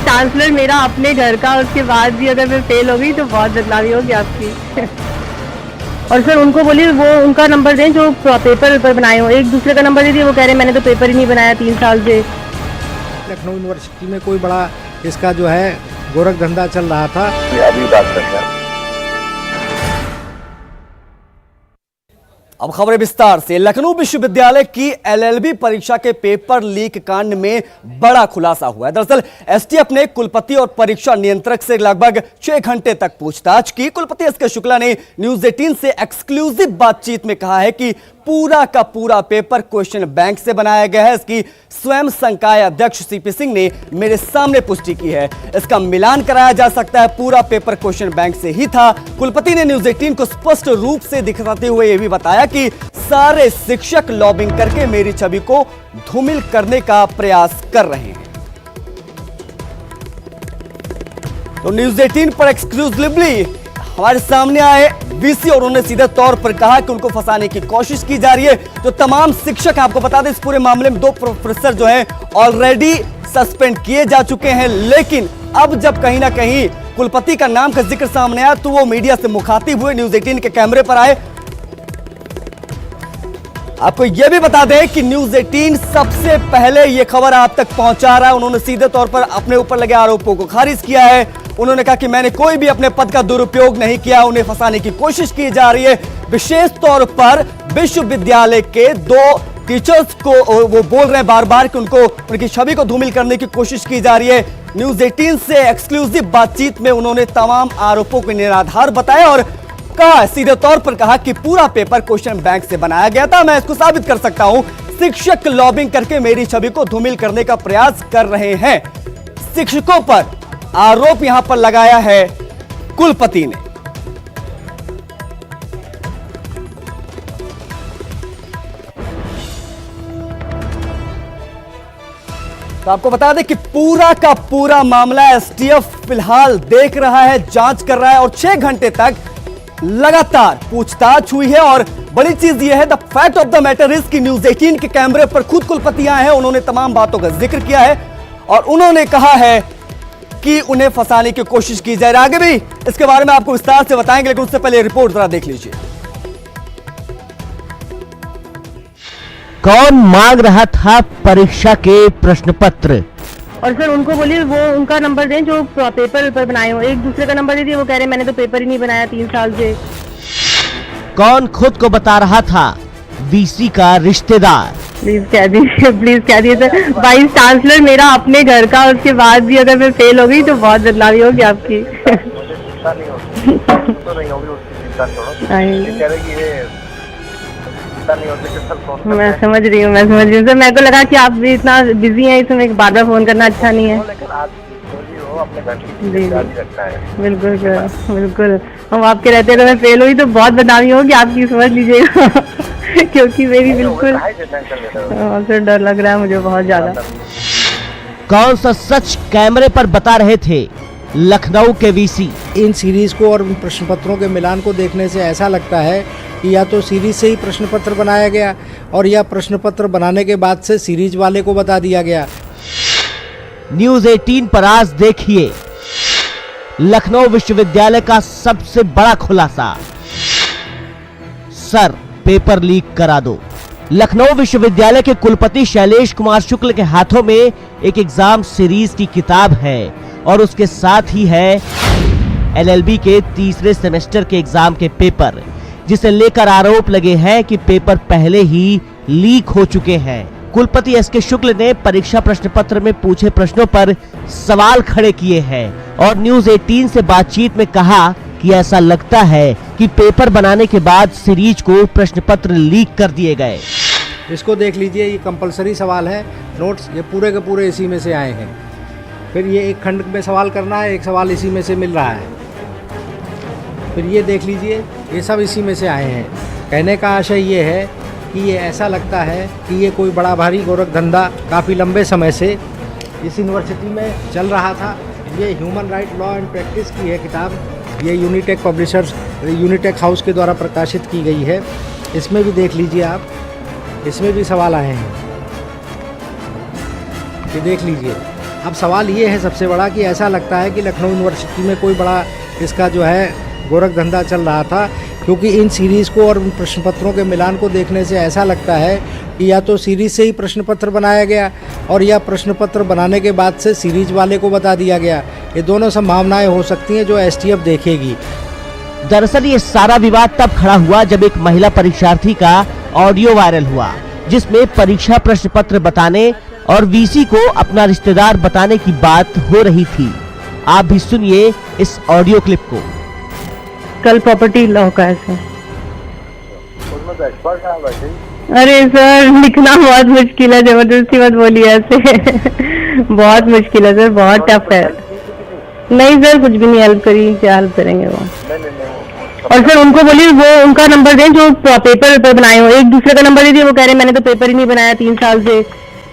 Chancellor मेरा अपने घर का, उसके बाद भी अगर मैं फेल हो गई तो बहुत बदनामी होगी आपकी। और सर उनको बोलिए वो उनका नंबर दें जो पेपर बनाए हो। एक दूसरे का नंबर दे दिए, वो कह रहे हैं मैंने तो पेपर ही नहीं बनाया 3 साल से। लखनऊ यूनिवर्सिटी में कोई बड़ा इसका जो है गोरख धंधा चल रहा था। अभी बात करते हैं। अब खबरें विस्तार से। लखनऊ विश्वविद्यालय की एलएलबी परीक्षा के पेपर लीक कांड में बड़ा खुलासा हुआ है। दरअसल एसटीएफ ने कुलपति और परीक्षा नियंत्रक से लगभग 6 घंटे तक पूछताछ की। कुलपति एसके शुक्ला ने न्यूज 18 से एक्सक्लूसिव बातचीत में कहा है कि पूरा का पूरा पेपर क्वेश्चन बैंक से बनाया गया है। इसकी स्वयं संकाय अध्यक्ष सीपी सिंह ने मेरे सामने पुष्टि की है। इसका मिलान कराया जा सकता है, पूरा पेपर क्वेश्चन बैंक से ही था। कुलपति ने न्यूज 18 को स्पष्ट रूप से दिखाते हुए यह भी बताया कि सारे शिक्षक लॉबिंग करके मेरी छवि को धूमिल करने का प्रयास कर रहे हैं। तो न्यूज 18 पर एक्सक्लूसिवली हमारे सामने आए वीसी और उन्होंने सीधे तौर पर कहा कि उनको फंसाने की कोशिश की जा रही है। जो तमाम शिक्षक, आपको बता दें इस पूरे मामले में 2 प्रोफेसर जो हैं ऑलरेडी सस्पेंड किए जा चुके हैं, लेकिन अब जब कहीं ना कहीं कुलपति का नाम का जिक्र सामने आया तो वो मीडिया से मुखातिब हुए, न्यूज 18 के कैमरे पर आए। आपको यह भी बता दें कि न्यूज 18 सबसे पहले यह खबर आप तक पहुंचा रहा है। उन्होंने सीधे तौर पर अपने ऊपर लगे आरोपों को खारिज किया है। उन्होंने कहा कि मैंने कोई भी अपने पद का दुरुपयोग नहीं किया, उन्हें फंसाने की कोशिश की जा रही है। विशेष तौर पर विश्वविद्यालय के 2 टीचर्स को वो बोल रहे हैं बार बार कि उनकी छवि को धूमिल करने की कोशिश की जा रही है। न्यूज 18 से एक्सक्लूसिव बातचीत में उन्होंने तमाम आरोपों को निराधार बताया और कहा, सीधे तौर पर कहा कि पूरा पेपर क्वेश्चन बैंक से बनाया गया था। मैं इसको साबित कर सकता हूं, शिक्षक लॉबिंग करके मेरी छवि को धूमिल करने का प्रयास कर रहे हैं। शिक्षकों पर आरोप यहां पर लगाया है कुलपति ने। तो आपको बता दें कि पूरा का पूरा मामला एसटीएफ फिलहाल देख रहा है, जांच कर रहा है और 6 घंटे तक लगातार पूछताछ हुई है। और बड़ी चीज यह है, the fact of the matter is कि न्यूज 18 के कैमरे पर खुद कुलपति आए हैं। उन्होंने तमाम बातों का जिक्र किया है और उन्होंने कहा है कि उन्हें फंसाने की कोशिश की जा रही है। आगे भी इसके बारे में आपको विस्तार से बताएंगे, लेकिन उससे पहले रिपोर्ट जरा देख लीजिए। कौन मांग रहा था परीक्षा के प्रश्न पत्र? और सर उनको बोलिए वो उनका नंबर दें जो पेपर बनाए हो। एक दूसरे का नंबर दे दिए, वो कह रहे हैं मैंने तो पेपर ही नहीं बनाया 3 साल से। कौन खुद को बता रहा था वीसी का रिश्तेदार? प्लीज कह दीजिए सर। वाइस चांसलर मेरा अपने घर का, उसके बाद भी अगर मैं फेल हो गई तो बहुत बदनामी होगी आपकी। चिंता नहीं होगी, तो नहीं होगी उसकी चिंता छोड़ो। कह रहे कि ये चिंता नहीं होती कि सर मैं समझ रही हूँ सर। मेरे को लगा कि आप भी इतना बिजी हैं, इसमें बार-बार फोन करना अच्छा नहीं है। लेकिन आप हो अपने घर की जिम्मेदारी रखना है। बिल्कुल हम आपके रहते अगर मैं फेल हुई तो बहुत बदनामी होगी आपकी, समझ लीजिएगा। क्योंकि मेरी बिल्कुल सर डर लग रहा है मुझे बहुत ज्यादा। कौन सा सच कैमरे पर बता रहे थे लखनऊ के वीसी? इन सीरीज को और प्रश्न पत्रों के मिलान को देखने से ऐसा लगता है कि या तो सीरीज से ही प्रश्न पत्र बनाया गया और या प्रश्न पत्र बनाने के बाद से सीरीज वाले को बता दिया गया। न्यूज 18 पर आज देखिए लखनऊ विश्वविद्यालय का सबसे बड़ा खुलासा। सर पेपर लीक करा दो। लखनऊ विश्वविद्यालय के कुलपति शैलेश कुमार शुक्ल के हाथों में एक एग्जाम सीरीज की किताब है और उसके साथ ही है एलएलबी के 3रे सेमेस्टर के एग्जाम के पेपर, जिसे लेकर आरोप लगे हैं कि पेपर पहले ही लीक हो चुके हैं। कुलपति एसके शुक्ल ने परीक्षा प्रश्न पत्र में पूछे प्रश्नों पर सवाल खड़े किए हैं और न्यूज 18 से बातचीत में कहा कि ऐसा लगता है कि पेपर बनाने के बाद सीरीज को प्रश्न पत्र लीक कर दिए गए। इसको देख लीजिए, ये कंपलसरी सवाल है, नोट्स ये पूरे के पूरे इसी में से आए हैं। फिर ये एक खंड में सवाल करना है, एक सवाल इसी में से मिल रहा है। फिर ये देख लीजिए, ये सब इसी में से आए हैं। कहने का आशय ये है कि ये ऐसा लगता है कि ये कोई बड़ा भारी गोरख धंधा काफ़ी लंबे समय से इस यूनिवर्सिटी में चल रहा था। ये human right law and practice की है किताब, ये यूनिटेक पब्लिशर्स यूनिटेक हाउस के द्वारा प्रकाशित की गई है। इसमें भी देख लीजिए आप, इसमें भी सवाल आए हैं, ये देख लीजिए। अब सवाल ये है सबसे बड़ा कि ऐसा लगता है कि लखनऊ यूनिवर्सिटी में कोई बड़ा इसका जो है गोरख धंधा चल रहा था, क्योंकि इन सीरीज़ को और उन प्रश्न पत्रों के मिलान को देखने से ऐसा लगता है कि या तो सीरीज़ से ही प्रश्न पत्र बनाया गया और या प्रश्न पत्र बनाने के बाद से सीरीज वाले को बता दिया गया। ये दोनों संभावनाएं हो सकती हैं जो एसटीएफ देखेगी। दरअसल ये सारा विवाद तब खड़ा हुआ जब एक महिला परीक्षार्थी का ऑडियो वायरल हुआ, जिसमें परीक्षा प्रश्न पत्र बताने और वीसी को अपना रिश्तेदार बताने की बात हो रही थी। आप भी सुनिए इस ऑडियो क्लिप को। कल प्रॉपर्टी लॉ का है सर। उसमें तो एक्सपर्ट है वैसे ही। अरे सर लिखना बहुत मुश्किल है, जबरदस्ती मत बोलिए ऐसे। बहुत मुश्किल है सर, बहुत टफ है। नहीं सर कुछ भी नहीं हेल्प करी, क्या हेल्प करेंगे वो। और सर उनको बोलिए वो उनका नंबर दें जो पेपर बनाए हो। एक दूसरे का नंबर दे दिए, वो कह रहे मैंने तो पेपर ही नहीं बनाया 3 साल से,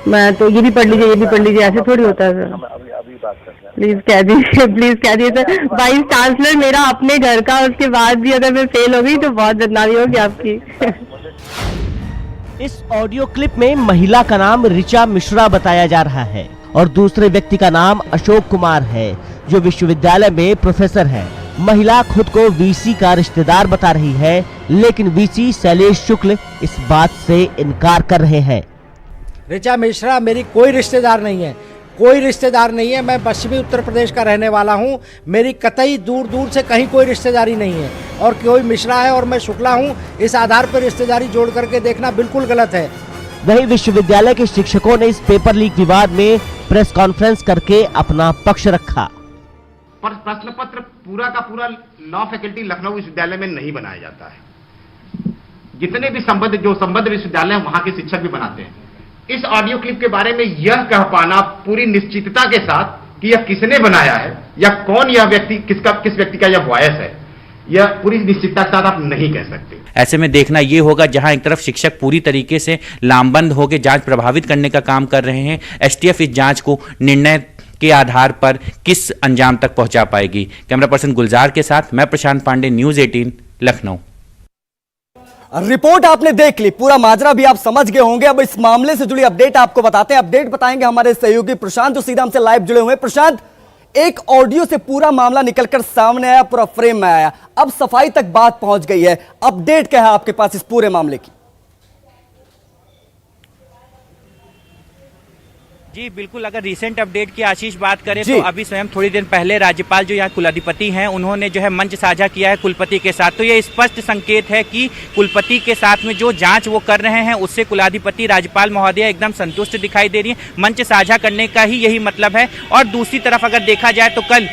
मैं तो ये भी पढ़ लीजिए ये भी पढ़ लीजिए, ऐसे थोड़ी होता है सर। अभी बात करते हैं। प्लीज कह दीजिए, प्लीज कह दीजिए सर। वाइस चांसलर मेरा अपने घर का, उसके बाद भी अगर मैं फेल हो गई तो बहुत बदनामी होगी आपकी। इस ऑडियो क्लिप में महिला का नाम ऋचा मिश्रा बताया जा रहा है और दूसरे व्यक्ति का नाम अशोक कुमार है, जो विश्वविद्यालय में प्रोफेसर है। महिला खुद को वीसी का रिश्तेदार बता रही है, लेकिन वीसी शैलेश शुक्ल इस बात से इनकार कर रहे हैं। ऋचा मिश्रा मेरी कोई रिश्तेदार नहीं है, कोई रिश्तेदार नहीं है। मैं पश्चिमी उत्तर प्रदेश का रहने वाला हूँ। मेरी कतई दूर दूर से कहीं कोई रिश्तेदारी नहीं है, और कोई मिश्रा है और मैं शुक्ला हूँ, इस आधार पर रिश्तेदारी जोड़ करके देखना बिल्कुल गलत है। वहीं विश्वविद्यालय के शिक्षकों ने इस पेपर लीक विवाद में प्रेस कॉन्फ्रेंस करके अपना पक्ष रखा। पर प्रश्न पत्र पूरा का पूरा लॉ फैकल्टी लखनऊ विश्वविद्यालय में नहीं बनाया जाता है। जितने भी संबद्ध विश्वविद्यालय हैं वहां के शिक्षक भी बनाते हैं। इस ऑडियो क्लिप के बारे में यह कह पाना पूरी निश्चितता के साथ कि यह किसने बनाया है या कौन यह व्यक्ति, किस व्यक्ति का यह वॉयस है, यह पूरी निश्चितता के साथ आप नहीं कह सकते। ऐसे में देखना ये होगा, जहां एक तरफ शिक्षक पूरी तरीके से लामबंद होकर जांच प्रभावित करने का काम कर रहे हैं, एसटीएफ इस जांच को निर्णय के आधार पर किस अंजाम तक पहुंचा पाएगी। कैमरा पर्सन गुलजार के साथ मैं प्रशांत पांडे, न्यूज़ 18 लखनऊ। रिपोर्ट आपने देख ली, पूरा माजरा भी आप समझ गए होंगे। अब इस मामले से जुड़ी अपडेट आपको बताते हैं। अपडेट बताएंगे हमारे सहयोगी प्रशांत, जो सीधा हमसे लाइव जुड़े हुए हैं। प्रशांत, एक ऑडियो से पूरा मामला निकलकर सामने आया, पूरा फ्रेम में आया, अब सफाई तक बात पहुंच गई है। अपडेट क्या है आपके पास इस पूरे मामले की? जी बिल्कुल, अगर रिसेंट अपडेट की आशीष बात करें तो अभी स्वयं थोड़ी देर पहले राज्यपाल जो यहाँ कुलाधिपति हैं उन्होंने जो है मंच साझा किया है कुलपति के साथ। तो ये स्पष्ट संकेत है कि कुलपति के साथ में जो जांच वो कर रहे हैं उससे कुलाधिपति राज्यपाल महोदय एकदम संतुष्ट दिखाई दे रही है। मंच साझा करने का ही यही मतलब है। और दूसरी तरफ अगर देखा जाए तो कल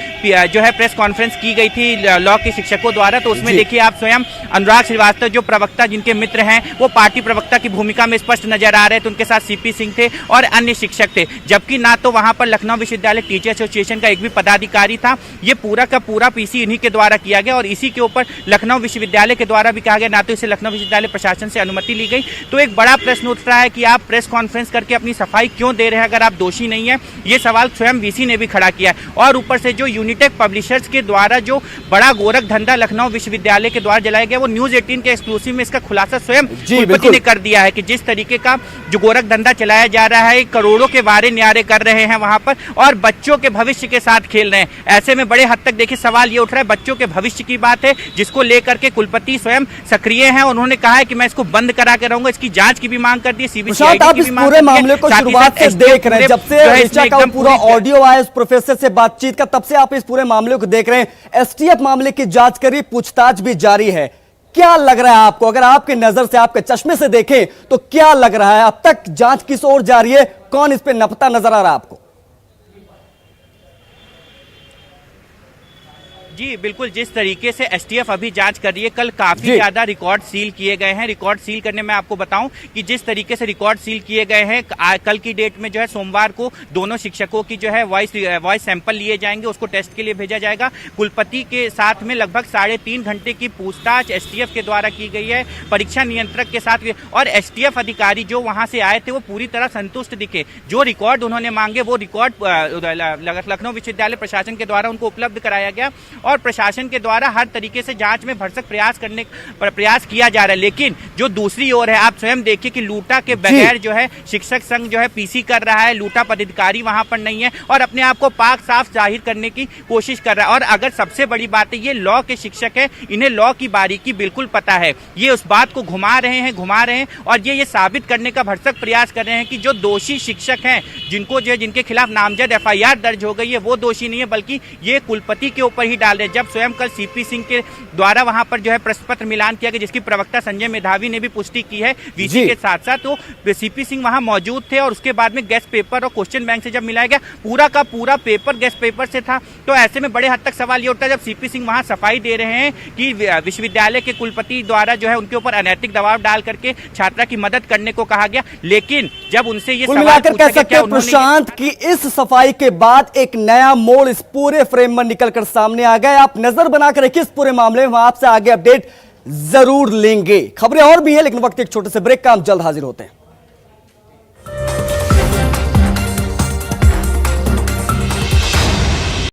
जो है प्रेस कॉन्फ्रेंस की गई थी लॉ के शिक्षकों द्वारा, तो उसमें देखिए आप स्वयं अनुराग श्रीवास्तव जो प्रवक्ता जिनके मित्र हैं वो पार्टी प्रवक्ता की भूमिका में स्पष्ट नजर आ रहे थे। उनके साथ सीपी सिंह थे और अन्य शिक्षक थे, जबकि ना तो वहां पर लखनऊ विश्वविद्यालय टीचर एसोसिएशन का एक भी पदाधिकारी था। ये पूरा का पूरा पीसी इन्हीं के द्वारा किया गया और इसी के ऊपर लखनऊ विश्वविद्यालय के द्वारा भी कहा गया, ना तो इसे लखनऊ विश्वविद्यालय प्रशासन से अनुमति ली गई। तो एक बड़ा प्रश्न उठ रहा है कि आप प्रेस कॉन्फ्रेंस करके अपनी सफाई क्यों दे रहे हैं अगर आप दोषी नहीं है। ये सवाल स्वयं वीसी ने भी खड़ा किया है। और ऊपर से जो यूनिटेक पब्लिशर्स के द्वारा जो बड़ा गोरख धंधा लखनऊ विश्वविद्यालय के द्वारा जलाया गया, वो न्यूज़ 18 के एक्सक्लूसिव में इसका खुलासा स्वयं कुलपति ने कर दिया है कि जिस तरीके का जो गोरख धंधा चलाया जा रहा है, करोड़ों के वारे न्यारे कर रहे हैं वहां पर और बच्चों के भविष्य के साथ खेल रहे हैं। ऐसे में बड़े हद तक देखिए सवाल ये उठ रहा है, बच्चों के भविष्य की बात है जिसको लेकर के कुलपति स्वयं सक्रिय हैं। उन्होंने कहा है कि मैं इसको बंद करा के रहूंगा। इसकी जांच की भी मांग कर दी, सीबीसीआईडी की भी मांग कर दी। पूरे मामले को शुरुआत से देख रहे हैं, जब से ऋचा का पूरा ऑडियो आया इस प्रोफेसर से बातचीत का, तब से आप इस पूरे मामले को देख रहे हैं। एसटीएफ मामले की जांच करी, पूछताछ भी जारी है। क्या लग रहा है आपको, अगर आपकी नजर से आपके चश्मे से देखें तो क्या लग रहा है? अब तक जांच किस ओर जा रही है? कौन इस पे नपता नजर आ रहा है आपको? जी बिल्कुल, जिस तरीके से एसटीएफ अभी जांच कर रही है, कल काफी ज्यादा रिकॉर्ड सील किए गए हैं। रिकॉर्ड सील करने में आपको बताऊं कि जिस तरीके से रिकॉर्ड सील किए गए हैं, कल की डेट में जो है सोमवार को दोनों शिक्षकों की जो है वॉइस सैंपल लिए जाएंगे, उसको टेस्ट के लिए भेजा जाएगा। कुलपति के साथ में लगभग 3.5 घंटे की पूछताछ एसटीएफ के द्वारा की गई है, परीक्षा नियंत्रक के साथ। और एसटीएफ अधिकारी जो वहां से आए थे वो पूरी तरह संतुष्ट दिखे। जो रिकॉर्ड उन्होंने मांगे वो रिकॉर्ड लखनऊ विश्वविद्यालय प्रशासन के द्वारा उनको उपलब्ध कराया गया। और प्रशासन के द्वारा हर तरीके से जांच में भरसक प्रयास किया जा रहा है। लेकिन जो दूसरी ओर है, आप स्वयं देखिए कि लूटा के बगैर जो है शिक्षक संघ जो है पीसी कर रहा है, लूटा पदाधिकारी वहां पर नहीं है और अपने आप को पाक साफ जाहिर करने की कोशिश कर रहा है। और अगर सबसे बड़ी बात है, ये लॉ के शिक्षक है, इन्हें लॉ की बारीकी बिल्कुल पता है, ये उस बात को घुमा रहे हैं और ये साबित करने का भरसक प्रयास कर रहे हैं कि जो दोषी शिक्षक हैं, जिनके खिलाफ नामजद एफआईआर दर्ज हो गई है, वो दोषी नहीं है, बल्कि ये कुलपति के ऊपर ही डाल रहे हैं। जब स्वयं कल सीपी सिंह के द्वारा वहां पर जो है प्रश्न पत्र मिलान किया गया, जिसकी प्रवक्ता संजय मेधावी ने भी पुष्टि की है वीसी के साथ साथ, तो सीपी सिंह वहां मौजूद थे और उसके बाद में गेस्ट पेपर और क्वेश्चन बैंक से जब मिलाया गया, पूरा का पूरा पेपर गेस्ट पेपर से था। तो ऐसे में बड़े हद तक सवाल ये उठता है, जब सीपी सिंह वहां सफाई दे रहे हैं कि विश्वविद्यालय के कुलपति द्वारा जो है उनके ऊपर अनैतिक दबाव डाल करके छात्रा की मदद करने को कहा गया, लेकिन जब उनसे ये सवाल पूछा कह सकते हैं प्रशांत की इस सफाई के बाद एक नया मोड़ इस पूरे फ्रेम में निकलकर सामने आ गया। आप नजर बनाकर रखिए इस पूरे मामले में, आपसे आगे अपडेट जरूर लेंगे। खबरें और भी है, लेकिन वक्त एक छोटे से ब्रेक का, हम जल्द हाजिर होते हैं।